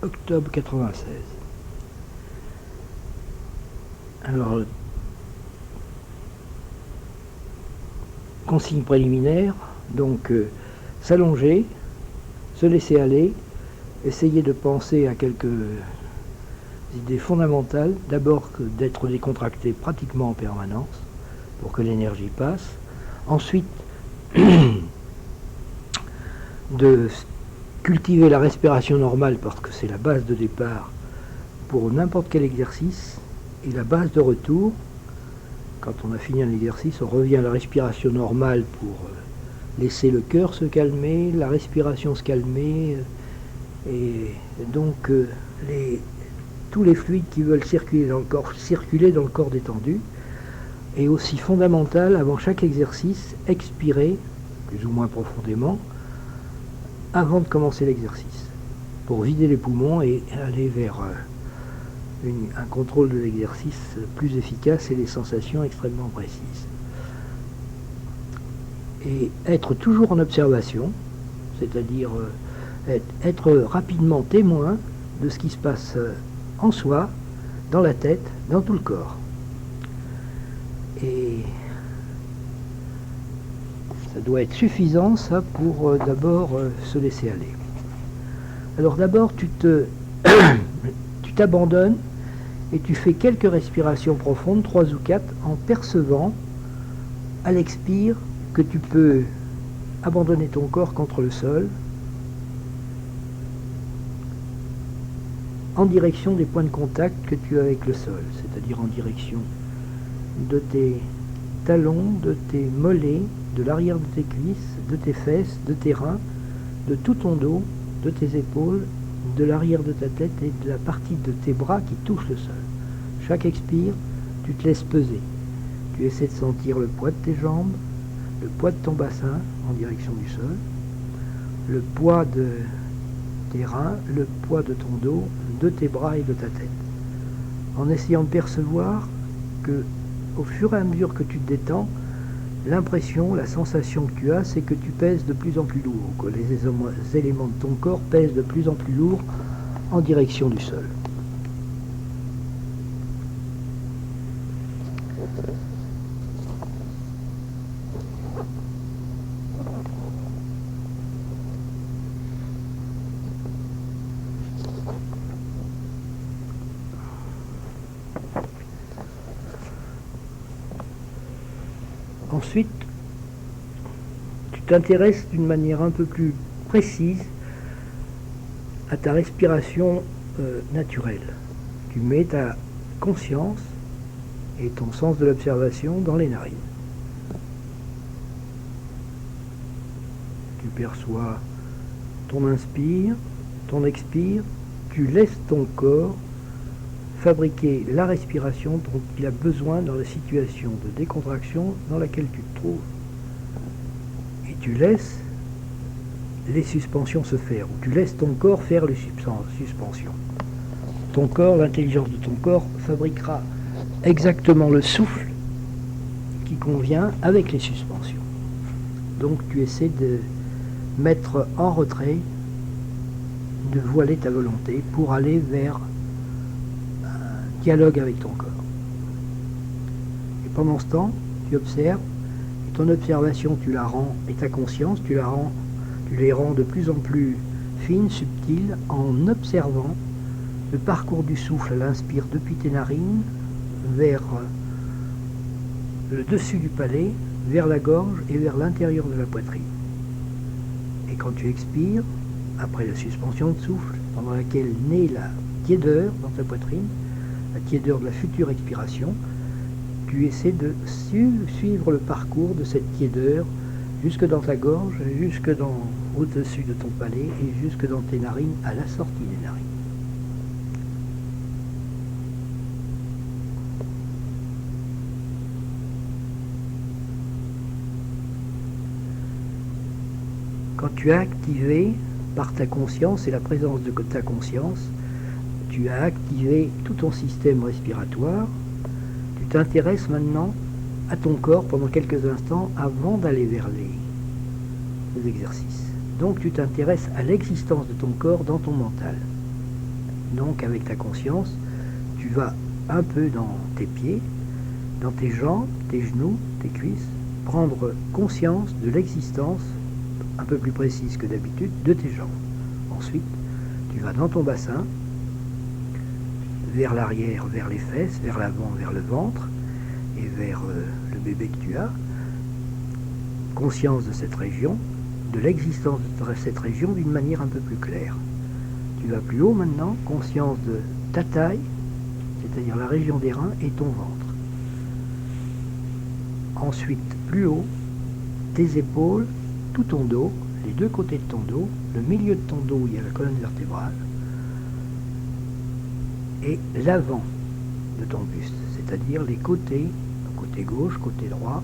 octobre 96. Alors, consigne préliminaire, donc s'allonger, se laisser aller, essayer de penser à quelques idées fondamentales. D'abord d'être décontracté pratiquement en permanence pour que l'énergie passe. Ensuite, de cultiver la respiration normale parce que c'est la base de départ pour n'importe quel exercice et la base de retour. Quand on a fini un exercice, on revient à la respiration normale pour laisser le cœur se calmer, la respiration se calmer, et donc tous les fluides qui veulent circuler dans le corps détendu. Et aussi fondamental, avant chaque exercice, expirer, plus ou moins profondément, avant de commencer l'exercice, pour vider les poumons et aller vers un contrôle de l'exercice plus efficace et des sensations extrêmement précises. Et être toujours en observation, c'est-à-dire être rapidement témoin de ce qui se passe en soi, dans la tête, dans tout le corps. Et ça doit être suffisant, ça, pour d'abord se laisser aller. Alors d'abord, tu t'abandonnes et tu fais quelques respirations profondes, 3 ou 4, en percevant à l'expire que tu peux abandonner ton corps contre le sol en direction des points de contact que tu as avec le sol, c'est-à-dire en direction de tes talons, de tes mollets, de l'arrière de tes cuisses, de tes fesses, de tes reins, de tout ton dos, de tes épaules, de l'arrière de ta tête et de la partie de tes bras qui touche le sol. Chaque expire, tu te laisses peser. Tu essaies de sentir le poids de tes jambes, le poids de ton bassin en direction du sol, le poids de tes reins, le poids de ton dos, de tes bras et de ta tête. En essayant de percevoir que, au fur et à mesure que tu te détends, l'impression, la sensation que tu as, c'est que tu pèses de plus en plus lourd, que les éléments de ton corps pèsent de plus en plus lourd en direction du sol. Ensuite, tu t'intéresses d'une manière un peu plus précise à ta respiration naturelle. Tu mets ta conscience et ton sens de l'observation dans les narines. Tu perçois ton inspire, ton expire, tu laisses ton corps fabriquer la respiration dont il a besoin dans la situation de décontraction dans laquelle tu te trouves. Et tu laisses les suspensions se faire, ou tu laisses ton corps faire les suspensions. Ton corps, l'intelligence de ton corps, fabriquera exactement le souffle qui convient avec les suspensions. Donc tu essaies de mettre en retrait, de voiler ta volonté pour aller vers dialogue avec ton corps. Et pendant ce temps, tu observes, et ton observation, tu la rends, et ta conscience, tu les rends de plus en plus fines, subtiles, en observant le parcours du souffle à l'inspire depuis tes narines, vers le dessus du palais, vers la gorge et vers l'intérieur de la poitrine. Et quand tu expires, après la suspension de souffle, pendant laquelle naît la tiédeur dans ta poitrine, la tiédeur de la future expiration, tu essaies de suivre le parcours de cette tiédeur jusque dans ta gorge, au-dessus de ton palais et jusque dans tes narines, à la sortie des narines. Quand tu as activé par ta conscience et la présence de ta conscience, tu as activé tout ton système respiratoire, tu t'intéresses maintenant à ton corps pendant quelques instants avant d'aller vers les exercices. Donc tu t'intéresses à l'existence de ton corps dans ton mental. Donc avec ta conscience, tu vas un peu dans tes pieds, dans tes jambes, tes genoux, tes cuisses, prendre conscience de l'existence, un peu plus précise que d'habitude, de tes jambes. Ensuite, tu vas dans ton bassin, vers l'arrière, vers les fesses, vers l'avant, vers le ventre, et vers le bébé que tu as. Conscience de cette région, de l'existence de cette région d'une manière un peu plus claire. Tu vas plus haut maintenant, conscience de ta taille, c'est-à-dire la région des reins et ton ventre. Ensuite, plus haut, tes épaules, tout ton dos, les deux côtés de ton dos, le milieu de ton dos où il y a la colonne vertébrale, et l'avant de ton buste, c'est-à-dire les côtés, côté gauche, côté droit,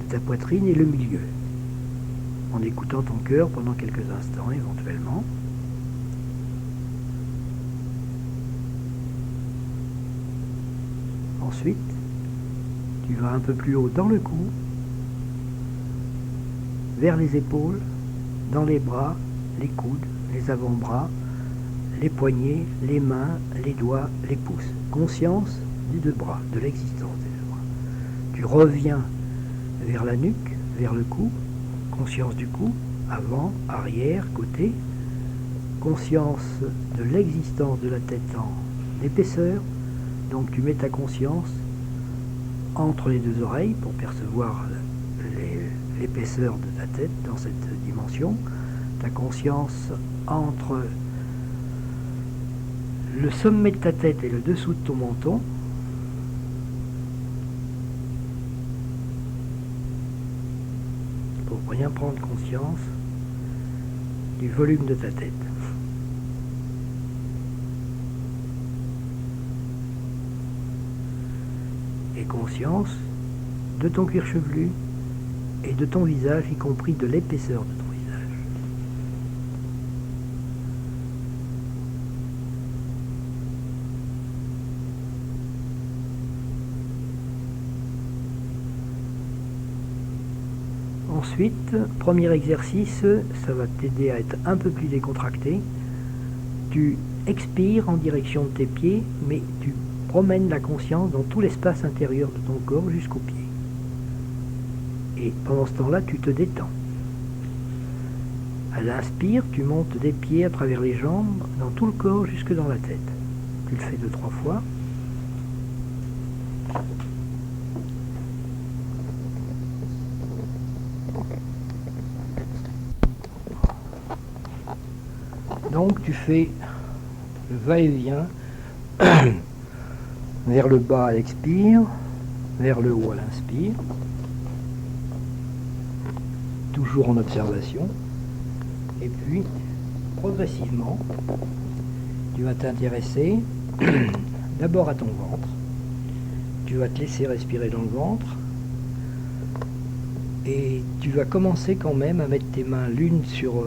de ta poitrine et le milieu, en écoutant ton cœur pendant quelques instants éventuellement. Ensuite, tu vas un peu plus haut dans le cou, vers les épaules, dans les bras, les coudes, les avant-bras, les poignets, les mains, les doigts, les pouces. Conscience des deux bras, de l'existence des deux bras. Tu reviens vers la nuque, vers le cou, conscience du cou, avant, arrière, côté, conscience de l'existence de la tête en épaisseur. Donc tu mets ta conscience entre les deux oreilles pour percevoir l'épaisseur de ta tête dans cette dimension. Ta conscience entre le sommet de ta tête et le dessous de ton menton. Pour bien prendre conscience du volume de ta tête. Et conscience de ton cuir chevelu et de ton visage, y compris de l'épaisseur de ton visage. Ensuite, premier exercice, ça va t'aider à être un peu plus décontracté. Tu expires en direction de tes pieds, mais tu promènes la conscience dans tout l'espace intérieur de ton corps jusqu'aux pieds. Et pendant ce temps-là, tu te détends. À l'inspire, tu montes des pieds à travers les jambes, dans tout le corps jusque dans la tête. Tu le fais 2-3 fois. Donc tu fais le va-et-vient vers le bas à l'expire, vers le haut à l'inspire, toujours en observation, et puis progressivement tu vas t'intéresser d'abord à ton ventre. Tu vas te laisser respirer dans le ventre et tu vas commencer quand même à mettre tes mains l'une sur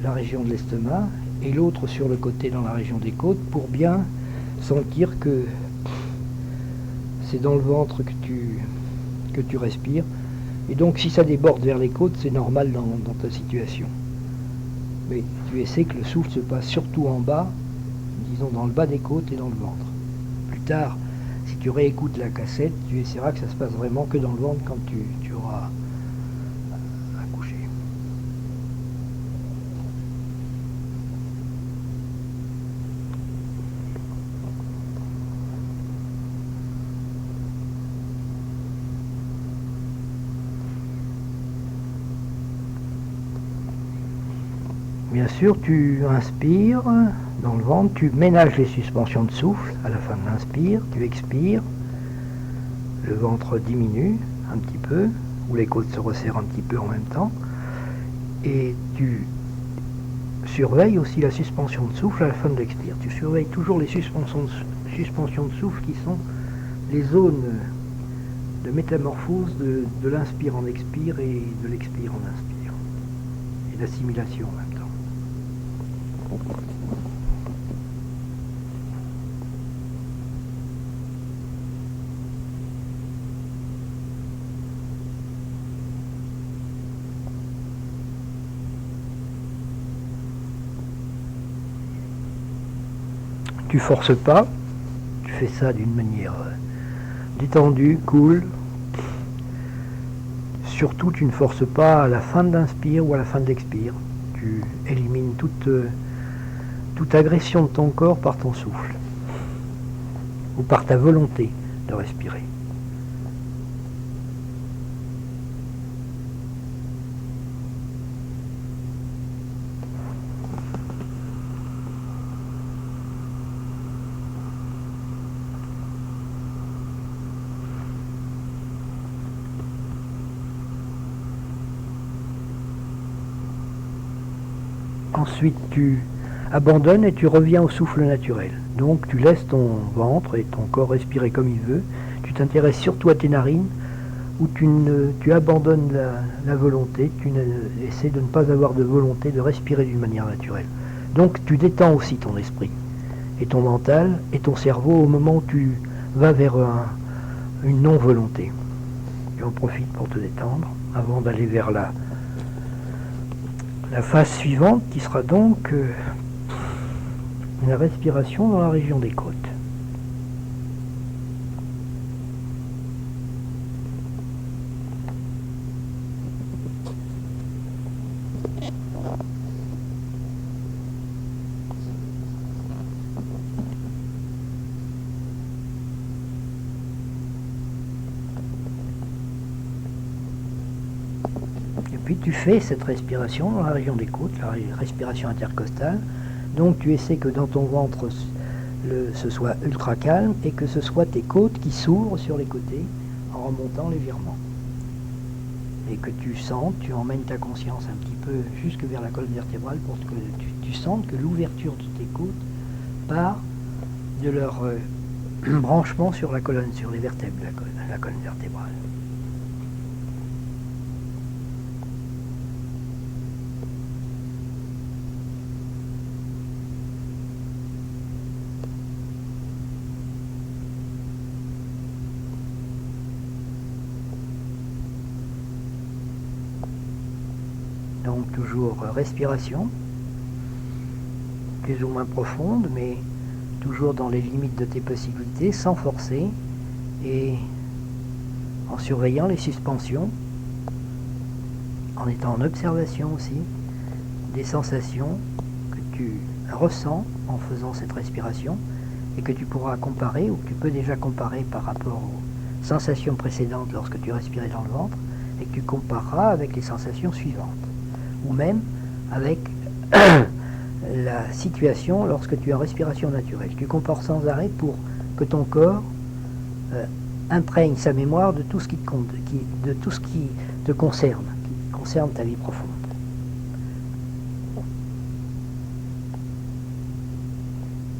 la région de l'estomac et l'autre sur le côté dans la région des côtes pour bien sentir que c'est dans le ventre que tu respires. Et donc si ça déborde vers les côtes, c'est normal dans ta situation. Mais tu essaies que le souffle se passe surtout en bas, disons dans le bas des côtes et dans le ventre. Plus tard, si tu réécoutes la cassette, tu essaieras que ça se passe vraiment que dans le ventre quand tu auras accouché. Bien sûr, tu inspires dans le ventre, tu ménages les suspensions de souffle à la fin de l'inspire, tu expires, le ventre diminue un petit peu, ou les côtes se resserrent un petit peu en même temps, et tu surveilles aussi la suspension de souffle à la fin de l'expire. Tu surveilles toujours les suspensions de souffle qui sont les zones de métamorphose de l'inspire en expire et de l'expire en inspire, et d'assimilation en même temps. Tu forces pas, tu fais ça d'une manière détendue, cool. Surtout, tu ne forces pas à la fin de l'inspire ou à la fin de l'expire. Tu élimines toute agression de ton corps par ton souffle ou par ta volonté de respirer. Ensuite, tu abandonnes et tu reviens au souffle naturel. Donc, tu laisses ton ventre et ton corps respirer comme il veut. Tu t'intéresses surtout à tes narines, où tu abandonnes la volonté. Tu essaies de ne pas avoir de volonté de respirer d'une manière naturelle. Donc, tu détends aussi ton esprit et ton mental et ton cerveau au moment où tu vas vers une non-volonté. Tu en profites pour te détendre avant d'aller vers la phase suivante qui sera donc la respiration dans la région des côtes. Puis tu fais cette respiration dans la région des côtes, la respiration intercostale. Donc tu essaies que dans ton ventre ce soit ultra calme et que ce soit tes côtes qui s'ouvrent sur les côtés en remontant légèrement. Et que tu sentes, tu emmènes ta conscience un petit peu jusque vers la colonne vertébrale pour que tu sentes que l'ouverture de tes côtes part de leur branchement sur la colonne, sur les vertèbres de la colonne vertébrale. Donc toujours respiration, plus ou moins profonde, mais toujours dans les limites de tes possibilités, sans forcer, et en surveillant les suspensions, en étant en observation aussi des sensations que tu ressens en faisant cette respiration, et que tu pourras comparer, ou que tu peux déjà comparer par rapport aux sensations précédentes lorsque tu respirais dans le ventre, et que tu compareras avec les sensations suivantes. Ou même avec la situation lorsque tu es en respiration naturelle. Tu compares sans arrêt pour que ton corps imprègne sa mémoire de tout ce qui te concerne, qui concerne ta vie profonde.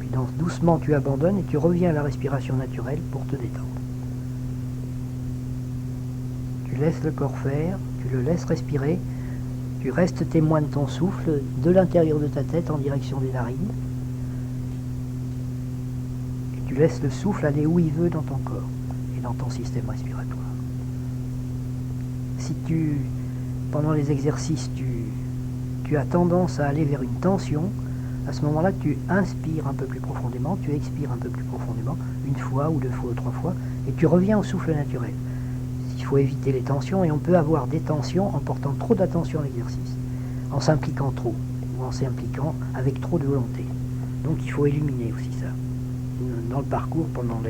Puis doucement tu abandonnes et tu reviens à la respiration naturelle pour te détendre. Tu laisses le corps faire, tu le laisses respirer. Tu restes témoin de ton souffle de l'intérieur de ta tête en direction des narines. Et tu laisses le souffle aller où il veut dans ton corps et dans ton système respiratoire. Si pendant les exercices, tu as tendance à aller vers une tension, à ce moment-là, tu inspires un peu plus profondément, tu expires un peu plus profondément, une fois ou deux fois ou trois fois, et tu reviens au souffle naturel. Il faut éviter les tensions, et on peut avoir des tensions en portant trop d'attention à l'exercice, en s'impliquant trop, ou en s'impliquant avec trop de volonté. Donc il faut éliminer aussi ça, dans le parcours pendant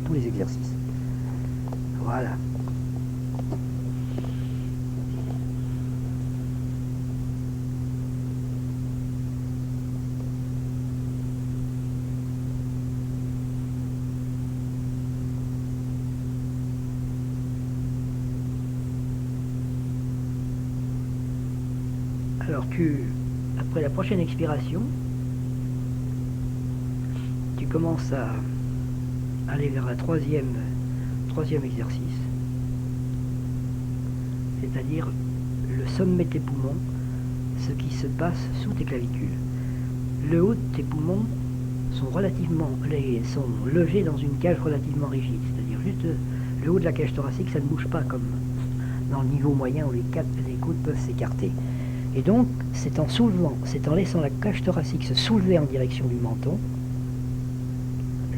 tous les exercices. Voilà. Alors après la prochaine expiration, tu commences à aller vers la troisième exercice, c'est-à-dire le sommet de tes poumons, ce qui se passe sous tes clavicules. Le haut de tes poumons sont logés dans une cage relativement rigide, c'est-à-dire juste le haut de la cage thoracique, ça ne bouge pas comme dans le niveau moyen où les côtes peuvent s'écarter. Et donc, c'est en laissant la cage thoracique se soulever en direction du menton,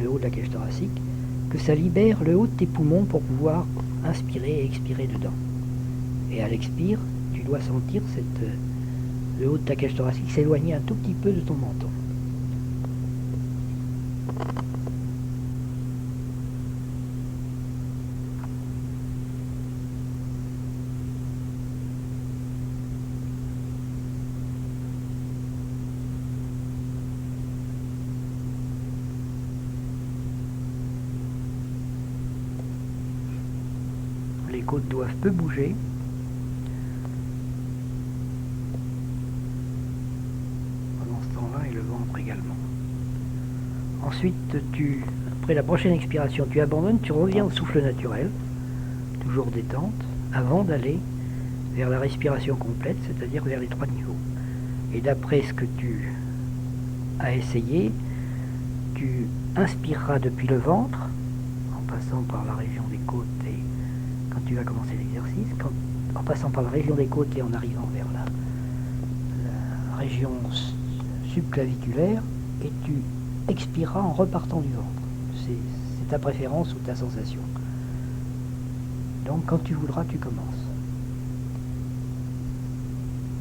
le haut de la cage thoracique, que ça libère le haut de tes poumons pour pouvoir inspirer et expirer dedans. Et à l'expire, tu dois sentir le haut de ta cage thoracique s'éloigner un tout petit peu de ton menton. Les côtes doivent peu bouger. Pendant ce temps-là, et le ventre également. Ensuite, après la prochaine expiration, tu abandonnes, tu reviens au souffle naturel, toujours détente, avant d'aller vers la respiration complète, c'est-à-dire vers les 3 niveaux. Et d'après ce que tu as essayé, tu inspireras depuis le ventre, en passant par la région des côtes et quand tu vas commencer l'exercice, en passant par la région des côtes et en arrivant vers la région subclaviculaire, et tu expireras en repartant du ventre. C'est ta préférence ou ta sensation. Donc quand tu voudras, tu commences.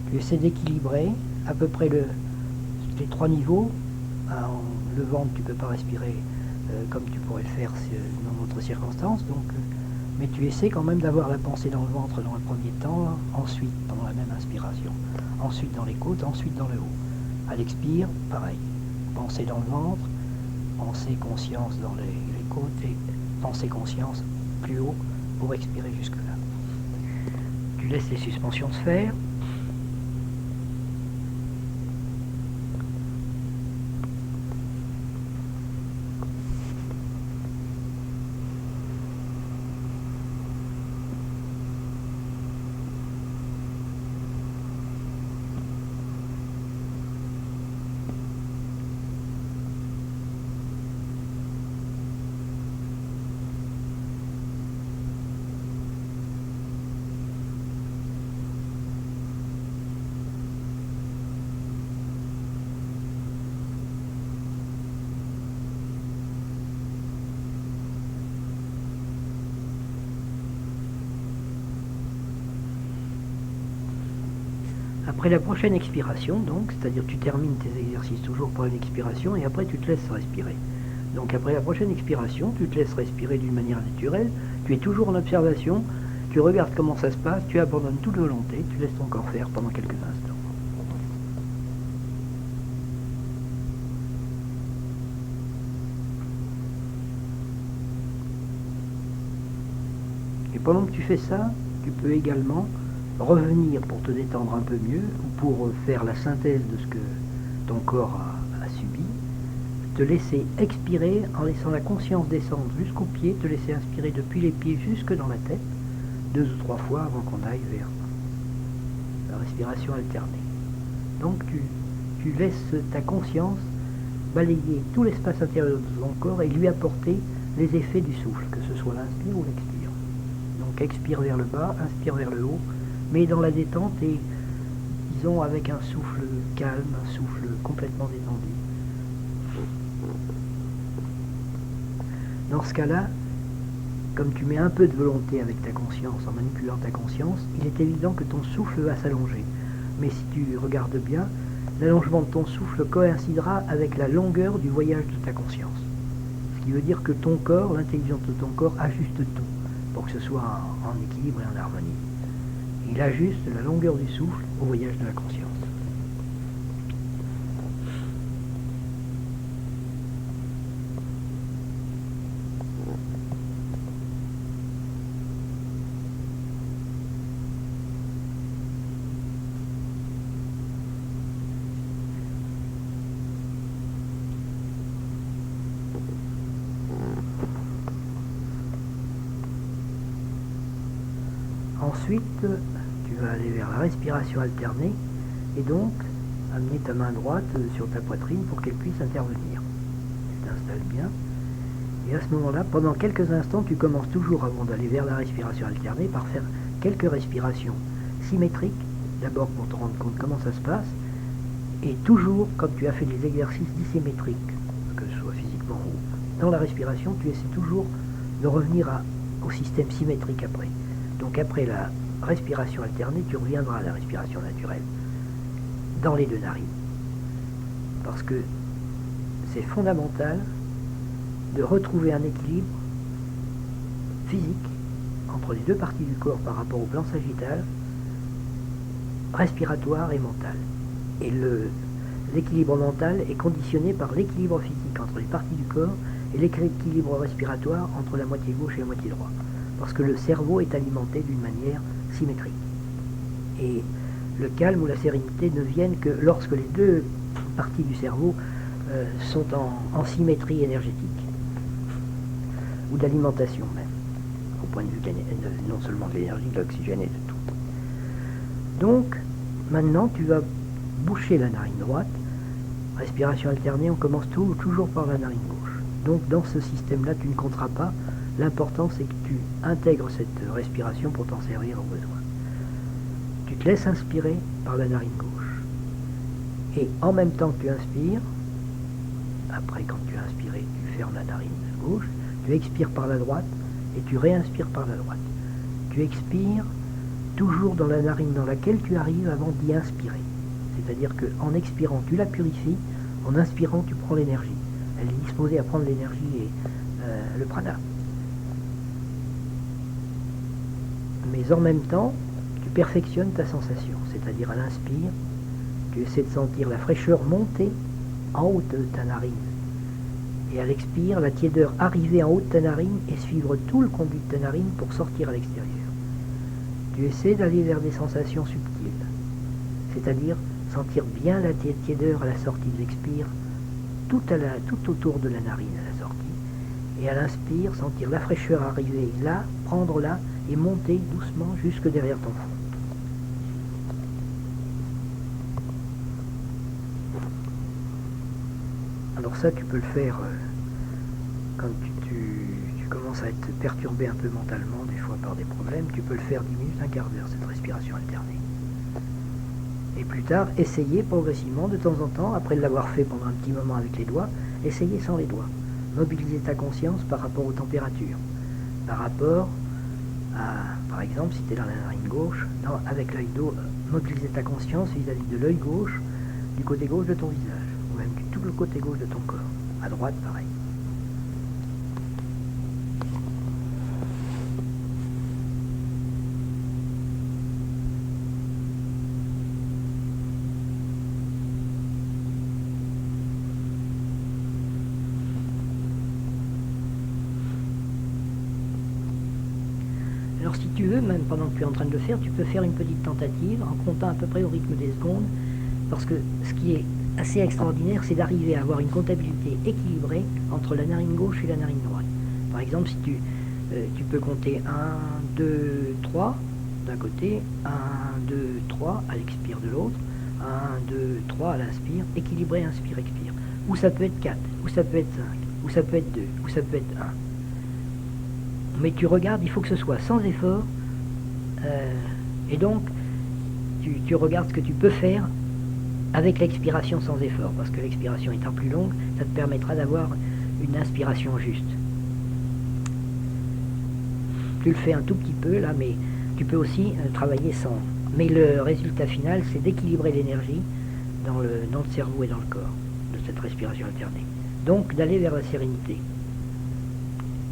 Tu essaies d'équilibrer à peu près les 3 niveaux. Le ventre, tu ne peux pas respirer comme tu pourrais le faire dans d'autres circonstances, mais tu essaies quand même d'avoir la pensée dans le ventre dans le premier temps, ensuite pendant la même inspiration, ensuite dans les côtes, ensuite dans le haut. À l'expire, pareil, pensée dans le ventre, pensée conscience dans les côtes et pensée conscience plus haut pour expirer jusque-là. Tu laisses les suspensions se faire. Après la prochaine expiration, donc, c'est-à-dire tu termines tes exercices toujours par une expiration et après tu te laisses respirer. Donc après la prochaine expiration, tu te laisses respirer d'une manière naturelle, tu es toujours en observation, tu regardes comment ça se passe, tu abandonnes toute volonté, tu laisses ton corps faire pendant quelques instants. Et pendant que tu fais ça, tu peux également revenir pour te détendre un peu mieux ou pour faire la synthèse de ce que ton corps a subi, te laisser expirer en laissant la conscience descendre jusqu'aux pieds, te laisser inspirer depuis les pieds jusque dans la tête, 2 ou 3 fois avant qu'on aille vers la respiration alternée. Donc tu laisses ta conscience balayer tout l'espace intérieur de ton corps et lui apporter les effets du souffle, que ce soit l'inspire ou l'expire. Donc expire vers le bas, inspire vers le haut, mais dans la détente et, disons, avec un souffle calme, un souffle complètement détendu. Dans ce cas-là, comme tu mets un peu de volonté avec ta conscience, en manipulant ta conscience, il est évident que ton souffle va s'allonger. Mais si tu regardes bien, l'allongement de ton souffle coïncidera avec la longueur du voyage de ta conscience. Ce qui veut dire que ton corps, l'intelligence de ton corps, ajuste tout pour que ce soit en équilibre et en harmonie. Il ajuste la longueur du souffle au voyage de la conscience. Ensuite, tu vas aller vers la respiration alternée et donc amener ta main droite sur ta poitrine pour qu'elle puisse intervenir. Tu t'installes bien et à ce moment-là, pendant quelques instants, tu commences toujours avant d'aller vers la respiration alternée par faire quelques respirations symétriques, d'abord pour te rendre compte comment ça se passe, et toujours quand tu as fait des exercices dissymétriques, que ce soit physiquement dans la respiration, tu essaies toujours de revenir au système symétrique après. Donc après la respiration alternée, tu reviendras à la respiration naturelle, dans les deux narines. Parce que c'est fondamental de retrouver un équilibre physique entre les deux parties du corps par rapport au plan sagittal, respiratoire et mental. Et l'équilibre mental est conditionné par l'équilibre physique entre les parties du corps et l'équilibre respiratoire entre la moitié gauche et la moitié droite. Parce que le cerveau est alimenté d'une manière symétrique. Et le calme ou la sérénité ne viennent que lorsque les deux parties du cerveau sont en symétrie énergétique, ou d'alimentation même, au point de vue non seulement de l'énergie, de l'oxygène et de tout. Donc, maintenant, tu vas boucher la narine droite. Respiration alternée, on commence toujours par la narine gauche. Donc, dans ce système-là, tu ne compteras pas. L'important, c'est que tu intègres cette respiration pour t'en servir au besoin. Tu te laisses inspirer par la narine gauche. Et en même temps que tu inspires, après, quand tu as inspiré, tu fermes la narine gauche, tu expires par la droite et tu réinspires par la droite. Tu expires toujours dans la narine dans laquelle tu arrives avant d'y inspirer. C'est-à-dire qu'en expirant, tu la purifies, en inspirant, tu prends l'énergie. Elle est disposée à prendre l'énergie et le prana. Mais en même temps, tu perfectionnes ta sensation. C'est-à-dire à l'inspire, tu essaies de sentir la fraîcheur monter en haut de ta narine. Et à l'expire, la tiédeur arriver en haut de ta narine et suivre tout le conduit de ta narine pour sortir à l'extérieur. Tu essaies d'aller vers des sensations subtiles, c'est-à-dire sentir bien la tiédeur à la sortie de l'expire, tout autour de la narine à la sortie. Et à l'inspire, sentir la fraîcheur arriver là, prendre là et monter doucement jusque derrière ton front. Alors ça, tu peux le faire quand tu commences à être perturbé un peu mentalement, des fois par des problèmes, tu peux le faire 10 minutes, un quart d'heure, cette respiration alternée. Et plus tard, essayer progressivement, de temps en temps, après l'avoir fait pendant un petit moment avec les doigts, essayer sans les doigts. Mobiliser ta conscience par rapport aux températures, par rapport à, par exemple, si tu es dans la narine gauche, avec l'œil d'eau, mobiliser ta conscience vis-à-vis de l'œil gauche, du côté gauche de ton visage, ou même du tout le côté gauche de ton corps. À droite, pareil. Alors si tu veux, même pendant que tu es en train de le faire, tu peux faire une petite tentative en comptant à peu près au rythme des secondes, parce que ce qui est assez extraordinaire, c'est d'arriver à avoir une comptabilité équilibrée entre la narine gauche et la narine droite. Par exemple, si tu peux compter 1, 2, 3 d'un côté, 1, 2, 3 à l'expire de l'autre, 1, 2, 3 à l'inspire, équilibré, inspire, expire. Ou ça peut être 4, ou ça peut être 5, ou ça peut être 2, ou ça peut être 1. Mais tu regardes, il faut que ce soit sans effort, et donc tu regardes ce que tu peux faire avec l'expiration sans effort, parce que l'expiration étant plus longue, ça te permettra d'avoir une inspiration juste. Tu le fais un tout petit peu là, mais tu peux aussi travailler sans. Mais le résultat final, c'est d'équilibrer l'énergie dans le cerveau et dans le corps, de cette respiration alternée. Donc d'aller vers la sérénité.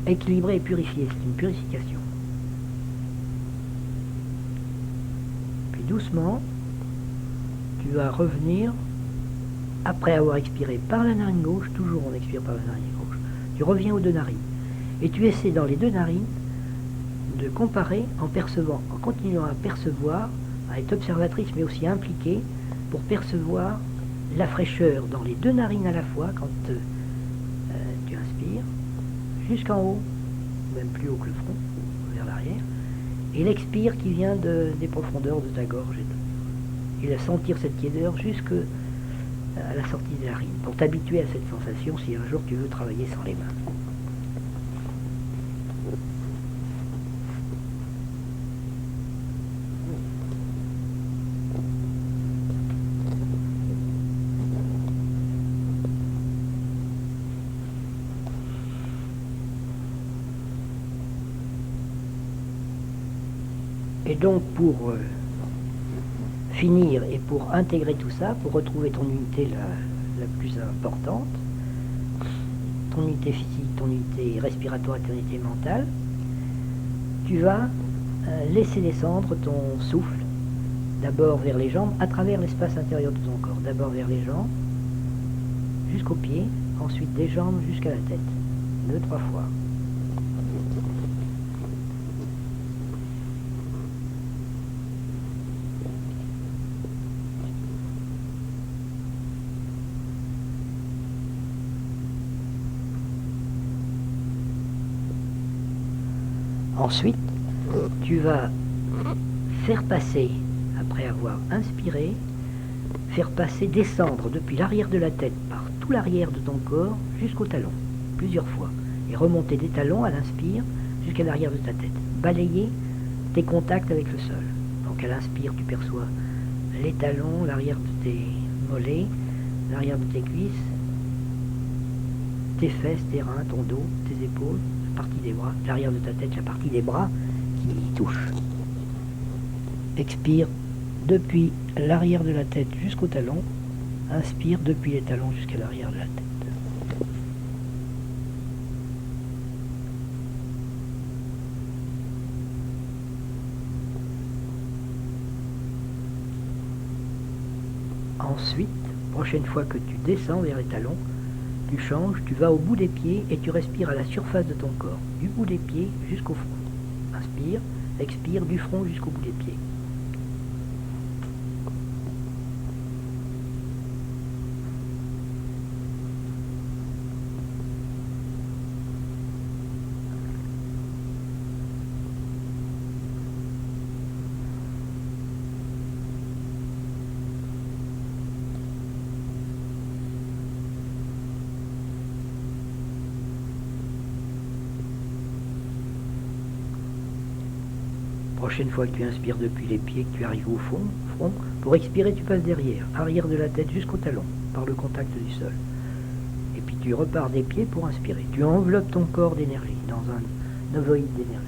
Équilibrer et purifier, c'est une purification. Puis doucement, tu vas revenir, après avoir expiré par la narine gauche, toujours on expire par la narine gauche, tu reviens aux deux narines. Et tu essaies dans les deux narines de comparer en percevant, en continuant à percevoir, à être observatrice mais aussi impliquée, pour percevoir la fraîcheur dans les deux narines à la fois quand tu inspires, jusqu'en haut, même plus haut que le front, vers l'arrière, et l'expire qui vient des profondeurs de ta gorge et de sentir cette tiédeur jusqu'à la sortie des narines, pour t'habituer à cette sensation si un jour tu veux travailler sans les mains. Et donc pour finir et pour intégrer tout ça, pour retrouver ton unité la plus importante, ton unité physique, ton unité respiratoire et ton unité mentale, tu vas laisser descendre ton souffle d'abord vers les jambes à travers l'espace intérieur de ton corps. D'abord vers les jambes jusqu'aux pieds, ensuite des jambes jusqu'à la tête. 2-3 fois. Ensuite, tu vas faire passer, après avoir inspiré, faire passer, descendre depuis l'arrière de la tête par tout l'arrière de ton corps jusqu'au talon, plusieurs fois, et remonter des talons à l'inspire jusqu'à l'arrière de ta tête. Balayer tes contacts avec le sol. Donc à l'inspire, tu perçois les talons, l'arrière de tes mollets, l'arrière de tes cuisses, tes fesses, tes reins, ton dos, tes épaules, la partie des bras, l'arrière de ta tête, la partie des bras qui touche. Expire depuis l'arrière de la tête jusqu'au talon. Inspire depuis les talons jusqu'à l'arrière de la tête. Ensuite, prochaine fois que tu descends vers les talons, tu changes, tu vas au bout des pieds et tu respires à la surface de ton corps, du bout des pieds jusqu'au front. Inspire, expire du front jusqu'au bout des pieds. Prochaine fois que tu inspires depuis les pieds, que tu arrives au front, pour expirer, tu passes derrière, arrière de la tête jusqu'au talon, par le contact du sol. Et puis tu repars des pieds pour inspirer. Tu enveloppes ton corps d'énergie, dans un ovoïde d'énergie.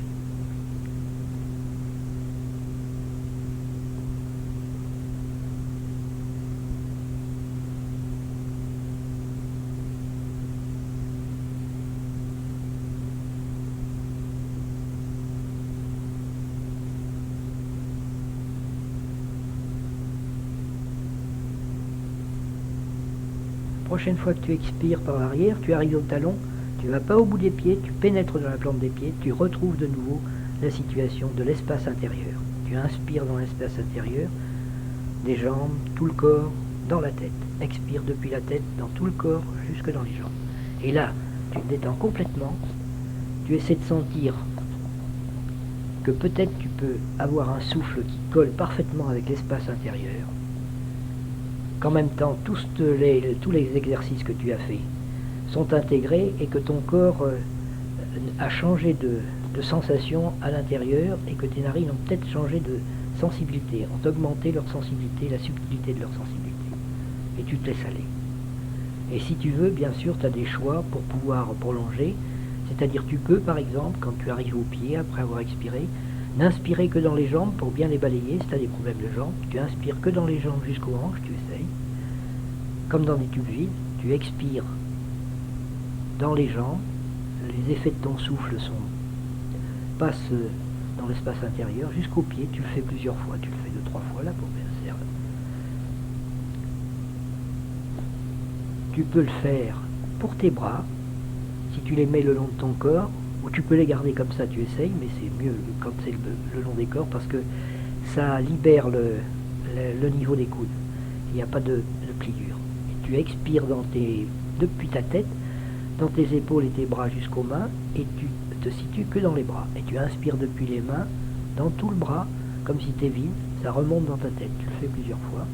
Prochaine fois que tu expires par l'arrière, tu arrives au talon, tu ne vas pas au bout des pieds, tu pénètres dans la plante des pieds, tu retrouves de nouveau la situation de l'espace intérieur. Tu inspires dans l'espace intérieur, des jambes, tout le corps, dans la tête. Expire depuis la tête, dans tout le corps, jusque dans les jambes. Et là, tu te détends complètement, tu essaies de sentir que peut-être tu peux avoir un souffle qui colle parfaitement avec l'espace intérieur, qu'en même temps tous les exercices que tu as faits sont intégrés et que ton corps a changé de sensation à l'intérieur et que tes narines ont peut-être changé de sensibilité, ont augmenté leur sensibilité, la subtilité de leur sensibilité. Et tu te laisses aller. Et si tu veux, bien sûr, tu as des choix pour pouvoir prolonger, c'est-à-dire tu peux, par exemple, quand tu arrives au pied, après avoir expiré, n'inspirer que dans les jambes pour bien les balayer. Si tu as des problèmes de jambes, tu inspires que dans les jambes jusqu'aux hanches, tu essayes. Comme dans des tubes vides, tu expires dans les jambes, les effets de ton souffle passent dans l'espace intérieur jusqu'aux pieds, tu le fais plusieurs fois, tu le fais 2-3 fois là pour bien faire. Tu peux le faire pour tes bras, si tu les mets le long de ton corps, ou tu peux les garder comme ça, tu essayes, mais c'est mieux quand c'est le long des corps parce que ça libère le niveau des coudes. Il n'y a pas de pliure. Et tu expires depuis ta tête, dans tes épaules et tes bras jusqu'aux mains, et tu te situes que dans les bras. Et tu inspires depuis les mains, dans tout le bras, comme si tu es vide, ça remonte dans ta tête. Tu le fais plusieurs fois.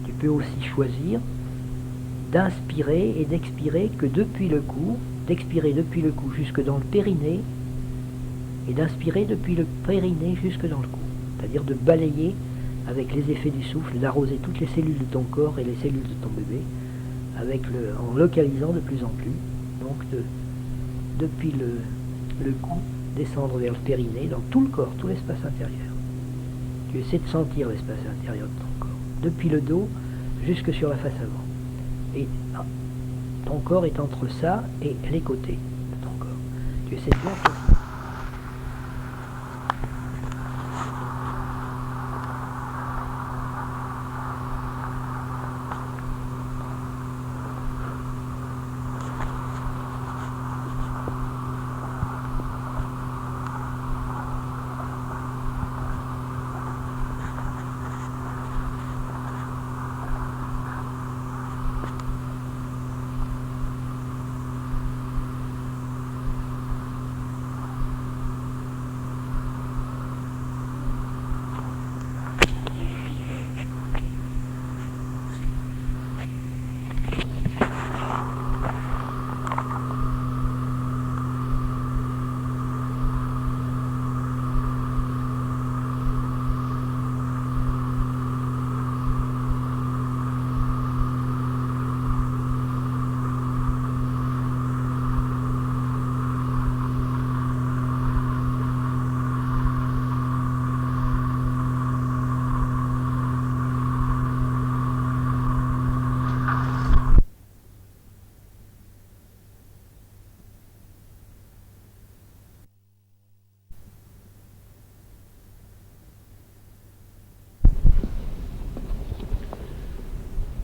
Tu peux aussi choisir d'inspirer et d'expirer que depuis le cou, d'expirer depuis le cou jusque dans le périnée, et d'inspirer depuis le périnée jusque dans le cou. C'est-à-dire de balayer avec les effets du souffle, d'arroser toutes les cellules de ton corps et les cellules de ton bébé, en localisant de plus en plus, donc depuis le cou, descendre vers le périnée, dans tout le corps, tout l'espace intérieur. Tu essaies de sentir l'espace intérieur de ton corps, depuis le dos jusque sur la face avant. Et ton corps est entre ça et les côtés de ton corps. Tu essaies de bien sentir.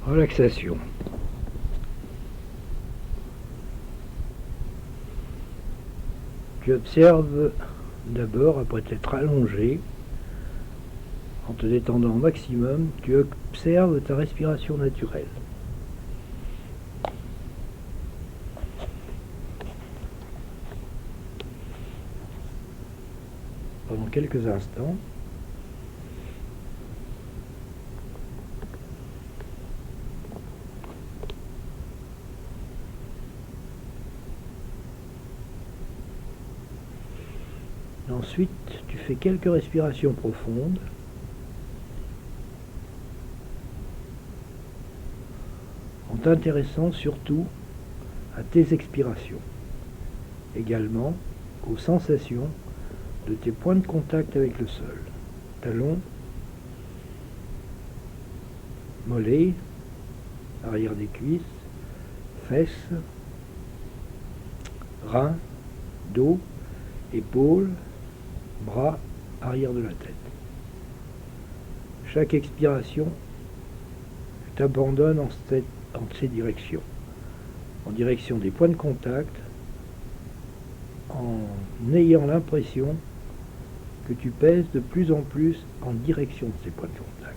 Relaxation. Tu observes d'abord, après t'être allongé, en te détendant au maximum, tu observes ta respiration naturelle. Pendant quelques instants, ensuite, tu fais quelques respirations profondes en t'intéressant surtout à tes expirations, également aux sensations de tes points de contact avec le sol, talons, mollets, arrière des cuisses, fesses, reins, dos, épaules, bras, arrière de la tête. Chaque expiration t'abandonne en ces directions, en direction des points de contact, en ayant l'impression que tu pèses de plus en plus en direction de ces points de contact.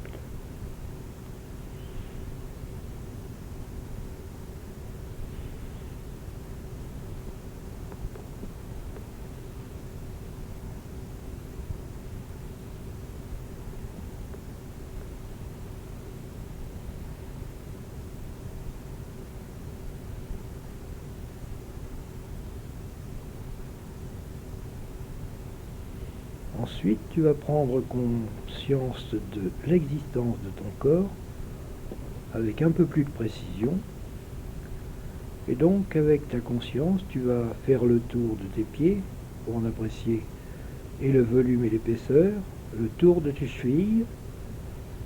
Ensuite, tu vas prendre conscience de l'existence de ton corps avec un peu plus de précision. Et donc, avec ta conscience, tu vas faire le tour de tes pieds pour en apprécier et le volume et l'épaisseur, le tour de tes chevilles,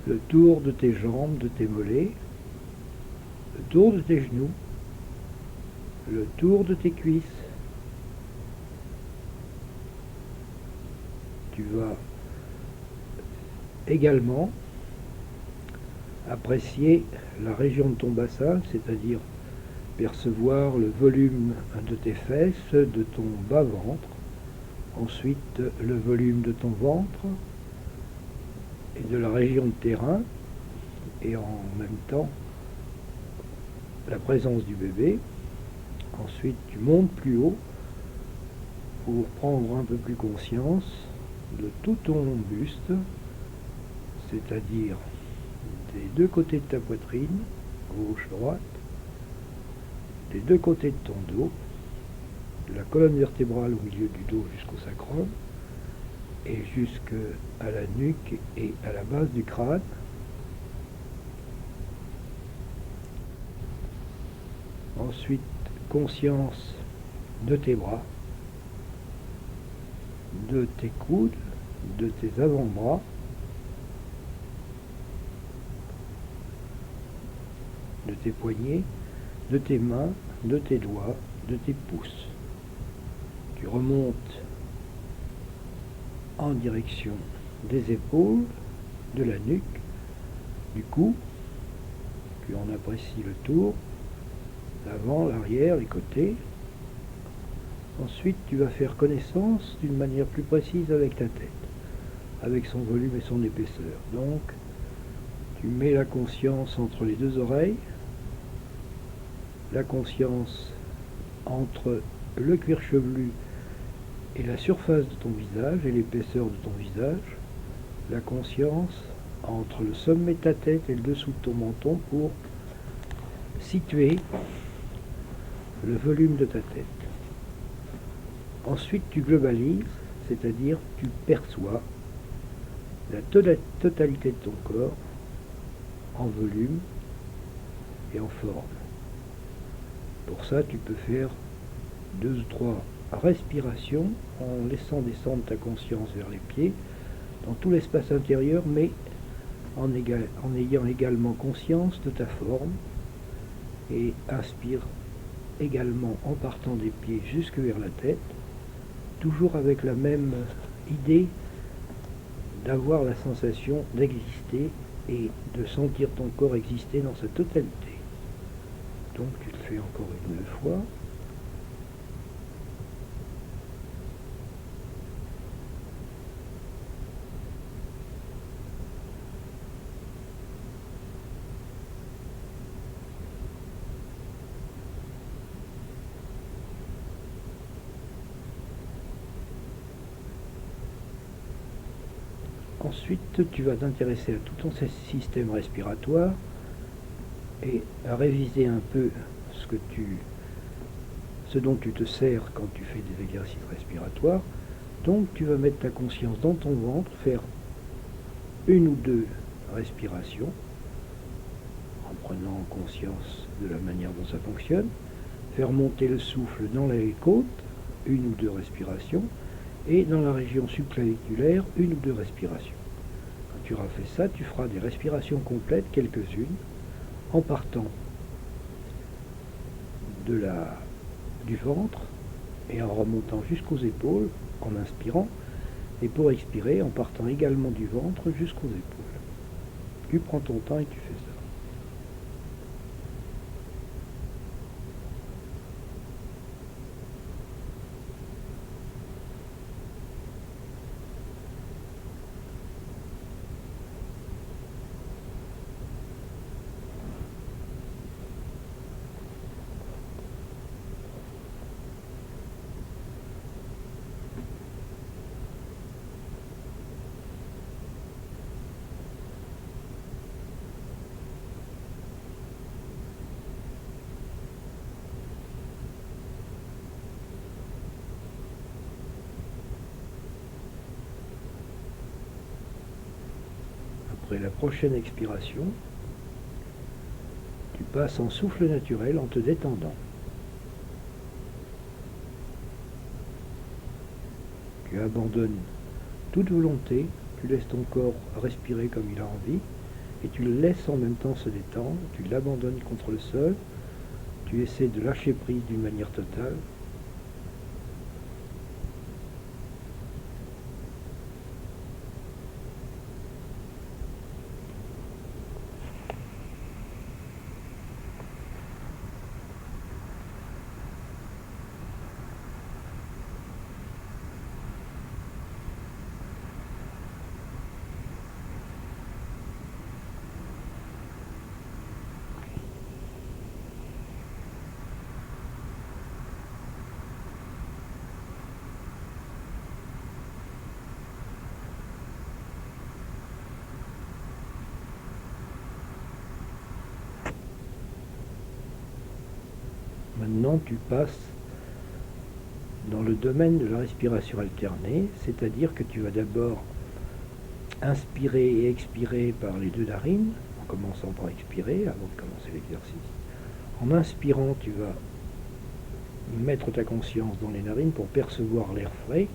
le tour de tes jambes, de tes mollets, le tour de tes genoux, le tour de tes cuisses. Tu vas également apprécier la région de ton bassin, c'est-à-dire percevoir le volume de tes fesses, de ton bas-ventre, ensuite le volume de ton ventre et de la région de tes reins, et en même temps la présence du bébé. Ensuite tu montes plus haut pour prendre un peu plus conscience de tout ton buste, c'est-à-dire des deux côtés de ta poitrine, gauche, droite, des deux côtés de ton dos, de la colonne vertébrale au milieu du dos jusqu'au sacrum, et jusqu'à la nuque et à la base du crâne. Ensuite, conscience de tes bras, de tes coudes, de tes avant-bras, de tes poignets, de tes mains, de tes doigts, de tes pouces. Tu remontes en direction des épaules, de la nuque, du cou, puis on apprécie le tour, l'avant, l'arrière, les côtés. Ensuite, tu vas faire connaissance d'une manière plus précise avec ta tête, avec son volume et son épaisseur. Donc, tu mets la conscience entre les deux oreilles, la conscience entre le cuir chevelu et la surface de ton visage et l'épaisseur de ton visage, la conscience entre le sommet de ta tête et le dessous de ton menton pour situer le volume de ta tête. Ensuite, tu globalises, c'est-à-dire tu perçois la totalité de ton corps en volume et en forme. Pour ça, tu peux faire 2 ou 3 respirations en laissant descendre ta conscience vers les pieds dans tout l'espace intérieur, mais en ayant également conscience de ta forme, et inspire également en partant des pieds jusque vers la tête, toujours avec la même idée d'avoir la sensation d'exister et de sentir ton corps exister dans sa totalité. Donc tu le fais encore une fois. Ensuite, tu vas t'intéresser à tout ton système respiratoire et à réviser un peu ce dont tu te sers quand tu fais des exercices respiratoires. Donc tu vas mettre ta conscience dans ton ventre, faire 1 ou 2 respirations en prenant conscience de la manière dont ça fonctionne, faire monter le souffle dans les côtes, 1 ou 2 respirations, et dans la région subclaviculaire, 1 ou 2 respirations. Quand tu auras fait ça, tu feras des respirations complètes, quelques-unes, en partant du ventre et en remontant jusqu'aux épaules en inspirant, et pour expirer en partant également du ventre jusqu'aux épaules. Tu prends ton temps et tu fais ça. Après la prochaine expiration, tu passes en souffle naturel en te détendant. Tu abandonnes toute volonté, tu laisses ton corps respirer comme il a envie, et tu le laisses en même temps se détendre, tu l'abandonnes contre le sol, tu essaies de lâcher prise d'une manière totale. Maintenant, tu passes dans le domaine de la respiration alternée, c'est-à-dire que tu vas d'abord inspirer et expirer par les 2 narines, en commençant par expirer avant de commencer l'exercice. En inspirant, tu vas mettre ta conscience dans les narines pour percevoir l'air frais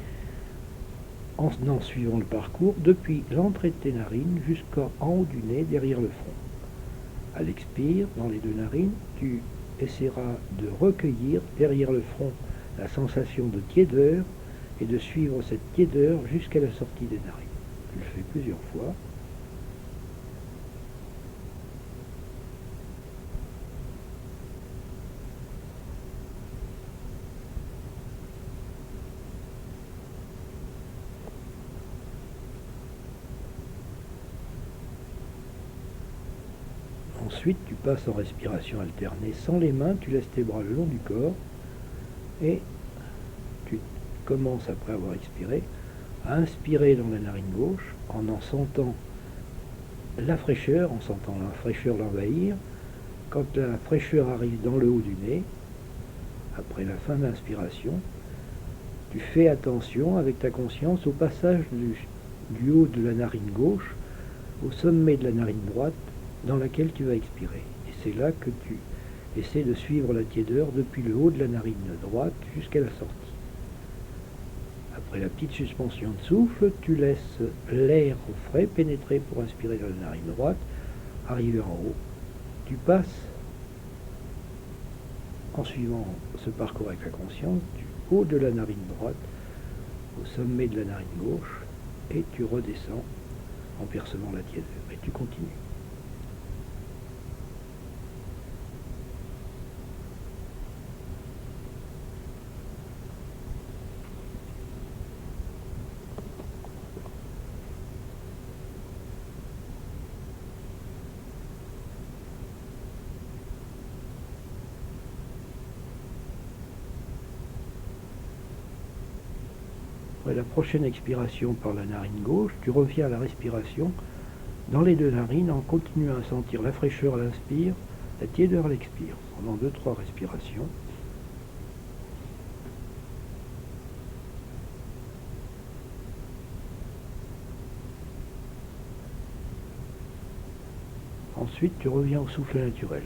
en suivant le parcours depuis l'entrée de tes narines jusqu'en haut du nez derrière le front. À l'expire, dans les deux narines, tu essaieras de recueillir derrière le front la sensation de tiédeur et de suivre cette tiédeur jusqu'à la sortie des narines. Tu le fais plusieurs fois. Ensuite, tu passes en respiration alternée sans les mains, tu laisses tes bras le long du corps et tu commences, après avoir expiré, à inspirer dans la narine gauche en sentant la fraîcheur, en sentant la fraîcheur l'envahir. Quand la fraîcheur arrive dans le haut du nez, après la fin de l'inspiration, tu fais attention avec ta conscience au passage du haut de la narine gauche au sommet de la narine droite dans laquelle tu vas expirer. Et c'est là que tu essaies de suivre la tiédeur depuis le haut de la narine droite jusqu'à la sortie. Après la petite suspension de souffle, tu laisses l'air frais pénétrer pour inspirer dans la narine droite, arriver en haut. Tu passes, en suivant ce parcours avec la conscience, du haut de la narine droite au sommet de la narine gauche, et tu redescends en percevant la tiédeur. Et tu continues. Après la prochaine expiration par la narine gauche, tu reviens à la respiration dans les deux narines en continuant à sentir la fraîcheur à l'inspire, la tiédeur à l'expire, pendant 2-3 respirations. Ensuite, tu reviens au souffle naturel.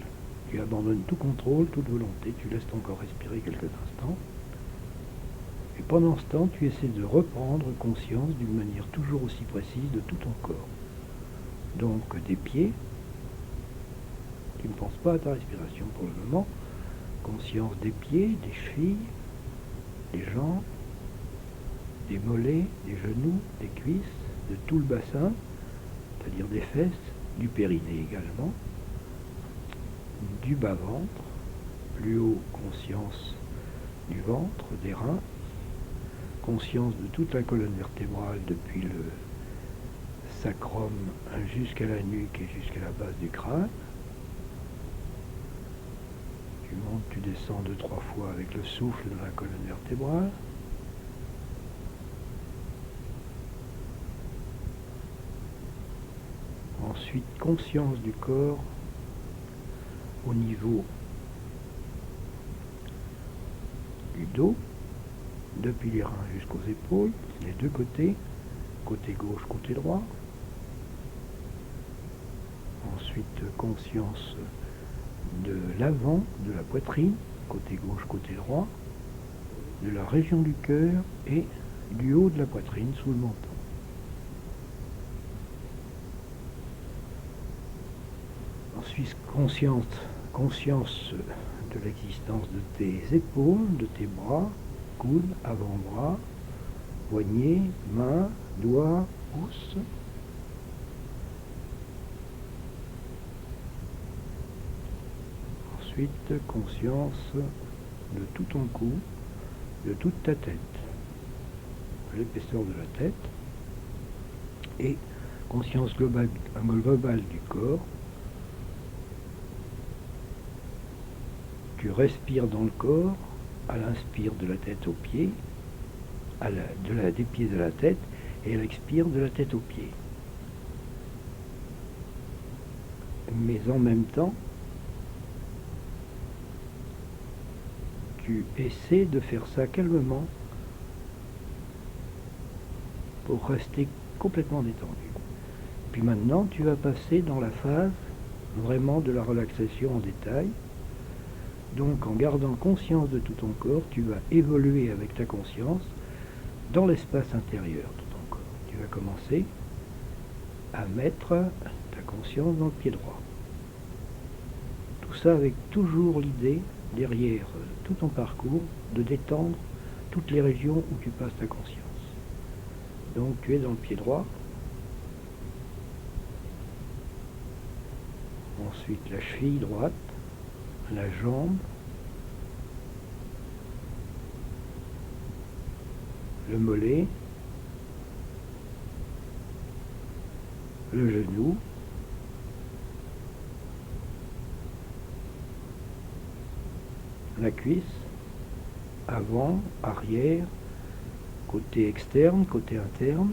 Tu abandonnes tout contrôle, toute volonté, tu laisses ton corps respirer quelques instants. Et pendant ce temps, tu essaies de reprendre conscience d'une manière toujours aussi précise de tout ton corps. Donc des pieds, tu ne penses pas à ta respiration pour le moment, conscience des pieds, des chevilles, des jambes, des mollets, des genoux, des cuisses, de tout le bassin, c'est-à-dire des fesses, du périnée également, du bas-ventre, plus haut conscience du ventre, des reins, conscience de toute la colonne vertébrale depuis le sacrum jusqu'à la nuque et jusqu'à la base du crâne. Tu montes, tu descends 2-3 fois avec le souffle dans la colonne vertébrale. Ensuite, conscience du corps au niveau du dos, depuis les reins jusqu'aux épaules, les deux côtés, côté gauche, côté droit. Ensuite, conscience de l'avant, de la poitrine, côté gauche, côté droit, de la région du cœur et du haut de la poitrine sous le menton. Ensuite, conscience de l'existence de tes épaules, de tes bras, coudes, avant-bras, poignets, mains, doigts, pouces. Ensuite, conscience de tout ton cou, de toute ta tête, l'épaisseur de la tête, et conscience globale du corps. Tu respires dans le corps, à l'inspire de la tête aux pieds, des pieds à la tête, et à l'expire de la tête aux pieds. Mais en même temps, tu essaies de faire ça calmement pour rester complètement détendu. Puis maintenant, tu vas passer dans la phase vraiment de la relaxation en détail. Donc en gardant conscience de tout ton corps, tu vas évoluer avec ta conscience dans l'espace intérieur de ton corps. Tu vas commencer à mettre ta conscience dans le pied droit. Tout ça avec toujours l'idée, derrière tout ton parcours, de détendre toutes les régions où tu passes ta conscience. Donc tu es dans le pied droit. Ensuite la cheville droite, la jambe, le mollet, le genou, la cuisse, avant, arrière, côté externe, côté interne.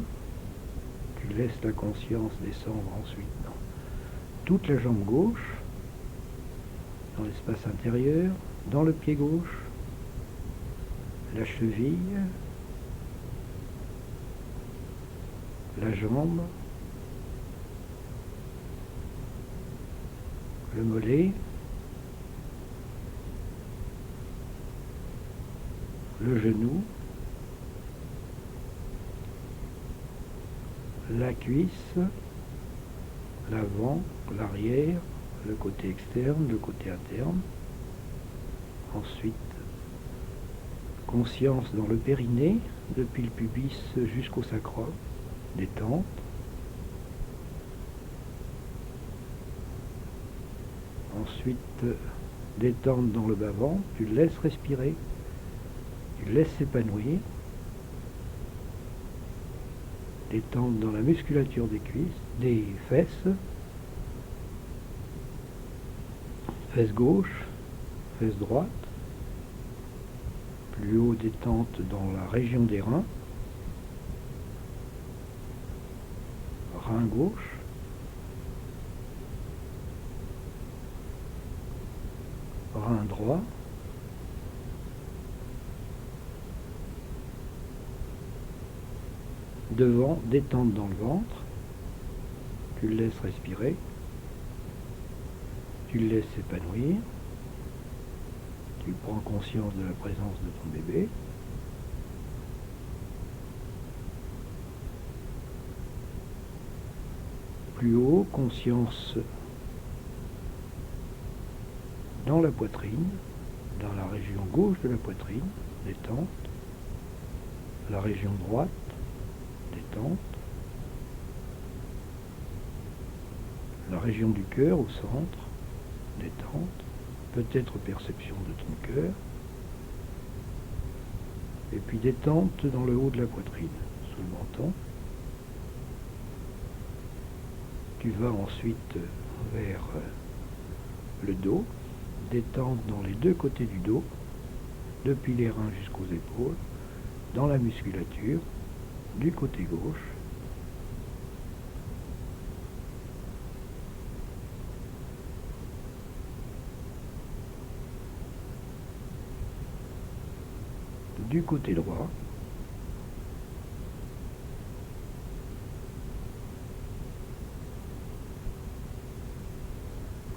Tu laisses la conscience descendre ensuite dans toute la jambe gauche, dans l'espace intérieur, dans le pied gauche, la cheville, la jambe, le mollet, le genou, la cuisse, l'avant, l'arrière, le côté externe, le côté interne. Ensuite, conscience dans le périnée, depuis le pubis jusqu'au sacrum, détente. Ensuite, détente dans le bas-ventre, tu le laisses respirer, tu le laisses s'épanouir. Détente dans la musculature des cuisses, des fesses, fesse gauche, fesse droite. Plus haut, détente dans la région des reins, rein gauche, rein droit, devant, détente dans le ventre, tu le laisses respirer, tu le laisses s'épanouir, tu prends conscience de la présence de ton bébé. Plus haut, conscience dans la poitrine, dans la région gauche de la poitrine, détente, la région droite, détente, la région du cœur au centre, détente, peut-être perception de ton cœur, et puis détente dans le haut de la poitrine, sous le menton. Tu vas ensuite vers le dos, détente dans les deux côtés du dos, depuis les reins jusqu'aux épaules, dans la musculature, du côté gauche. Du côté droit.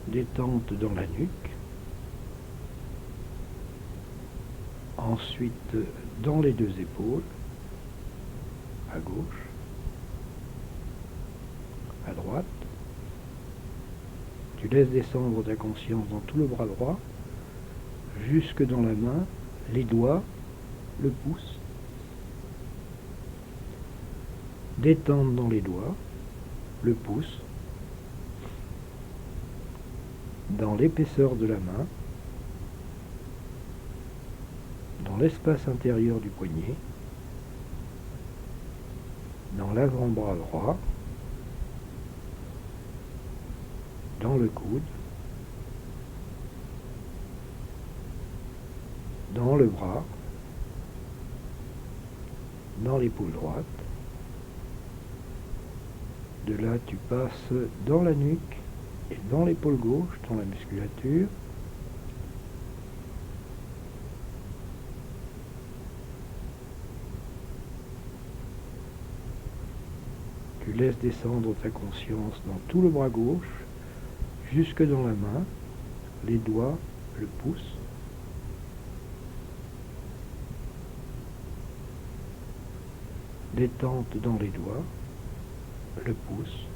Détente dans la nuque. Ensuite dans les deux épaules, à gauche, à droite. Tu laisses descendre ta conscience dans tout le bras droit, jusque dans la main, les doigts, le pouce. Détente dans les doigts, le pouce, dans l'épaisseur de la main, dans l'espace intérieur du poignet, dans l'avant-bras droit, dans le coude, dans le bras, dans l'épaule droite. De là, tu passes dans la nuque et dans l'épaule gauche, dans la musculature. Tu laisses descendre ta conscience dans tout le bras gauche, jusque dans la main, les doigts, le pouce. détente dans les doigts, le pouce,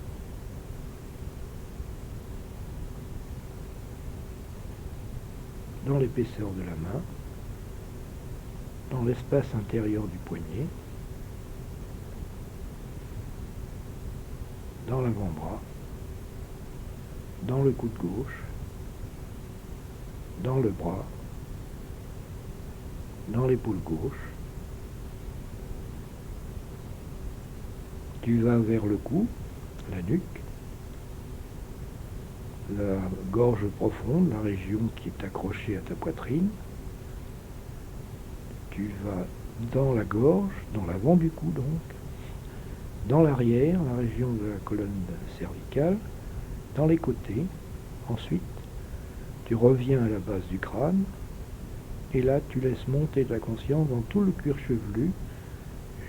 dans l'épaisseur de la main, dans l'espace intérieur du poignet, dans l'avant-bras, dans le coude gauche, dans le bras, dans l'épaule gauche. Tu vas vers le cou, la nuque, la gorge profonde, la région qui est accrochée à ta poitrine. Tu vas dans la gorge, dans l'avant du cou donc, dans l'arrière, la région de la colonne cervicale, dans les côtés. Ensuite, tu reviens à la base du crâne, et là tu laisses monter ta conscience dans tout le cuir chevelu,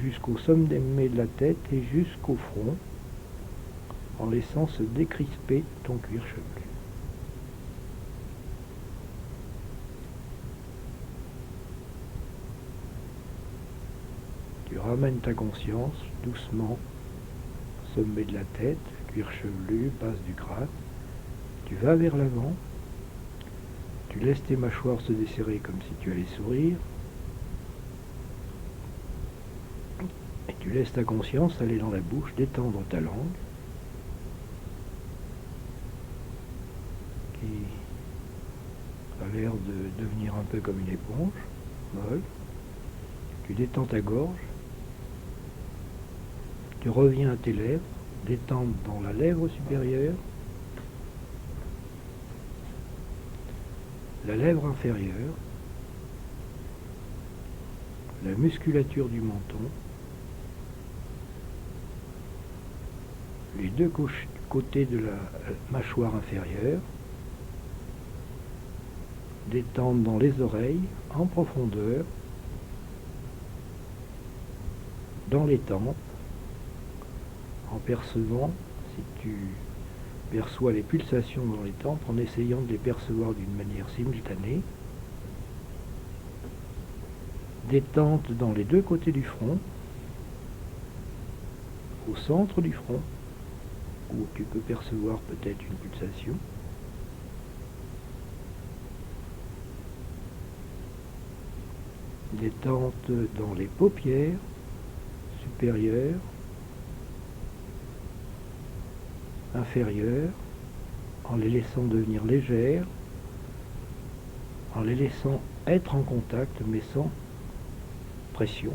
jusqu'au sommet de la tête et jusqu'au front, en laissant se décrisper ton cuir chevelu. Tu ramènes ta conscience doucement au sommet de la tête, cuir chevelu, base du crâne. Tu vas vers l'avant. Tu laisses tes mâchoires se desserrer comme si tu allais sourire. Et tu laisses ta conscience aller dans la bouche, détendre ta langue, qui a l'air de devenir un peu comme une éponge, molle. Tu détends ta gorge. Tu reviens à tes lèvres, détendre dans la lèvre supérieure, la lèvre inférieure, la musculature du menton, les deux côtés de la mâchoire inférieure, détendre dans les oreilles, en profondeur, dans les tempes, en percevant, si tu perçois les pulsations dans les tempes, en essayant de les percevoir d'une manière simultanée. Détente dans les deux côtés du front, au centre du front, où tu peux percevoir peut-être une pulsation. Détente dans les paupières supérieures, inférieures, en les laissant devenir légères, en les laissant être en contact mais sans pression.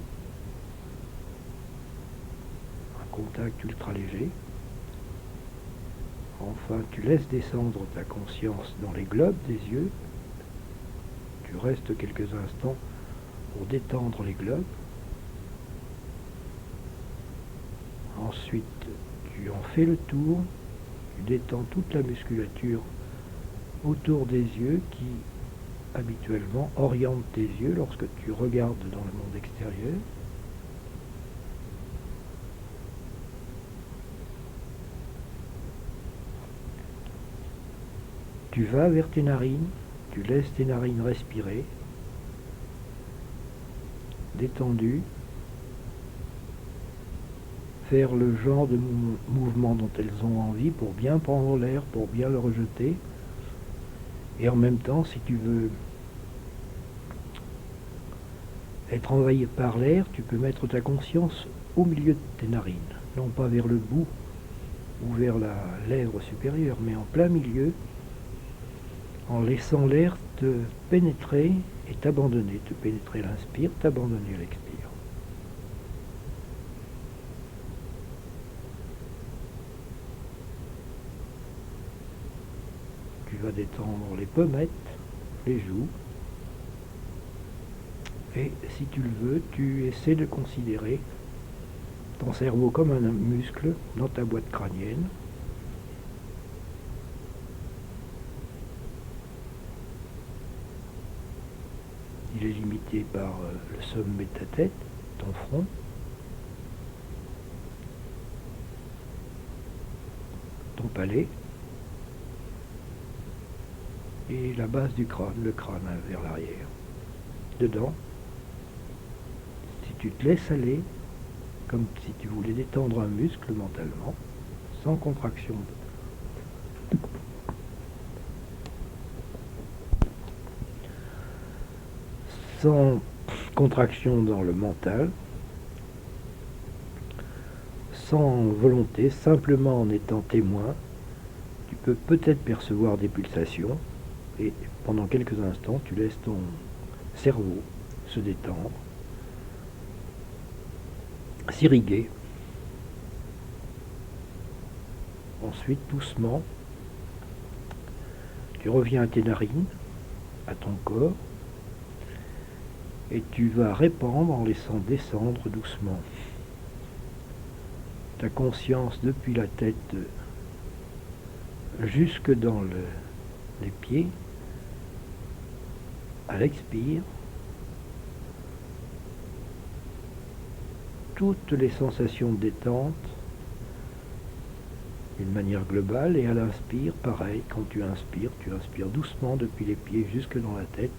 Un contact ultra léger. Enfin, tu laisses descendre ta conscience dans les globes des yeux. Tu restes quelques instants pour détendre les globes. Ensuite, tu en fais le tour. Tu détends toute la musculature autour des yeux qui, habituellement, oriente tes yeux lorsque tu regardes dans le monde extérieur. Tu vas vers tes narines, tu laisses tes narines respirer, détendues, faire le genre de mouvement dont elles ont envie pour bien prendre l'air, pour bien le rejeter. Et en même temps, si tu veux être envahi par l'air, tu peux mettre ta conscience au milieu de tes narines, non pas vers le bout ou vers la lèvre supérieure, mais en plein milieu, en laissant l'air te pénétrer et t'abandonner, te pénétrer à l'inspire, t'abandonner à l'expire. Tu vas détendre les pommettes, les joues, et si tu le veux, tu essaies de considérer ton cerveau comme un muscle dans ta boîte crânienne. Il est limité par le sommet de ta tête, ton front, ton palais et la base du crâne, le crâne vers l'arrière. Dedans, si tu te laisses aller, comme si tu voulais détendre un muscle mentalement, sans contraction. Sans contraction dans le mental, sans volonté, simplement en étant témoin, tu peux peut-être percevoir des pulsations et pendant quelques instants, tu laisses ton cerveau se détendre, s'irriguer. Ensuite, doucement, tu reviens à tes narines, à ton corps, et tu vas répandre en laissant descendre doucement ta conscience depuis la tête jusque dans les pieds. À l'expire, toutes les sensations de détente d'une manière globale, et à l'inspire, pareil, quand tu inspires doucement depuis les pieds jusque dans la tête,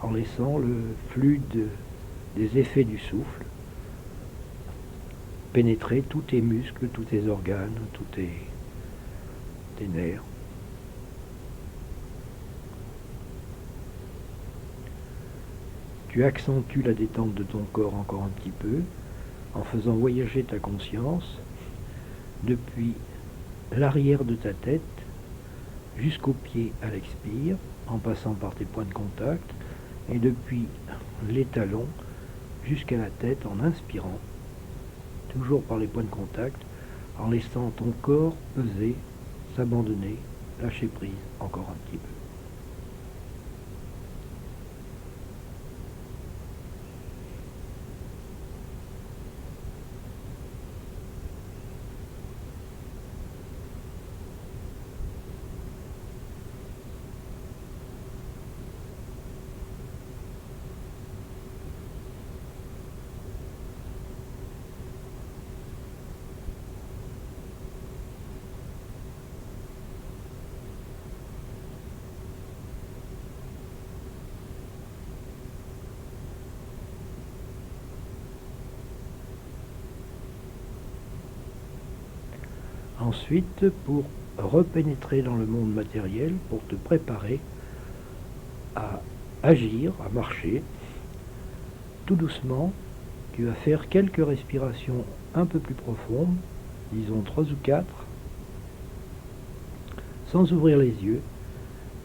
en laissant le flux des effets du souffle pénétrer tous tes muscles, tous tes organes, tous tes nerfs. Tu accentues la détente de ton corps encore un petit peu en faisant voyager ta conscience depuis l'arrière de ta tête jusqu'aux pieds à l'expire, en passant par tes points de contact, et depuis les talons jusqu'à la tête en inspirant, toujours par les points de contact, en laissant ton corps peser, s'abandonner, lâcher prise encore un petit peu. Ensuite, pour repénétrer dans le monde matériel, pour te préparer à agir, à marcher, tout doucement, tu vas faire quelques respirations un peu plus profondes, disons 3 ou 4, sans ouvrir les yeux,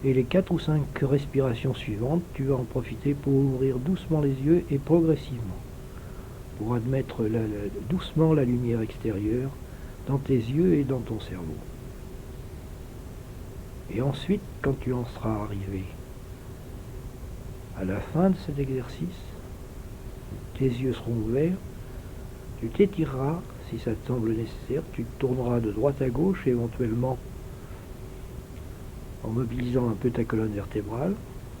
et les 4 ou 5 respirations suivantes, tu vas en profiter pour ouvrir doucement les yeux et progressivement, pour admettre doucement la lumière extérieure dans tes yeux et dans ton cerveau. Et ensuite, quand tu en seras arrivé à la fin de cet exercice, tes yeux seront ouverts, tu t'étireras si ça te semble nécessaire, tu te tourneras de droite à gauche éventuellement en mobilisant un peu ta colonne vertébrale,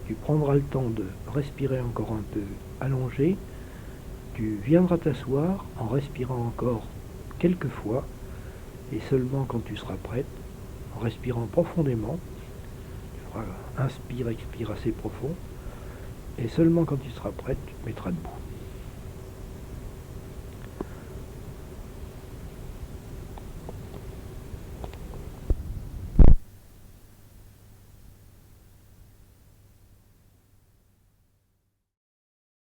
tu prendras le temps de respirer encore un peu allongé, tu viendras t'asseoir en respirant encore quelques fois, et seulement quand tu seras prête, en respirant profondément, tu feras inspire, expire assez profond, et seulement quand tu seras prête, tu te mettras debout.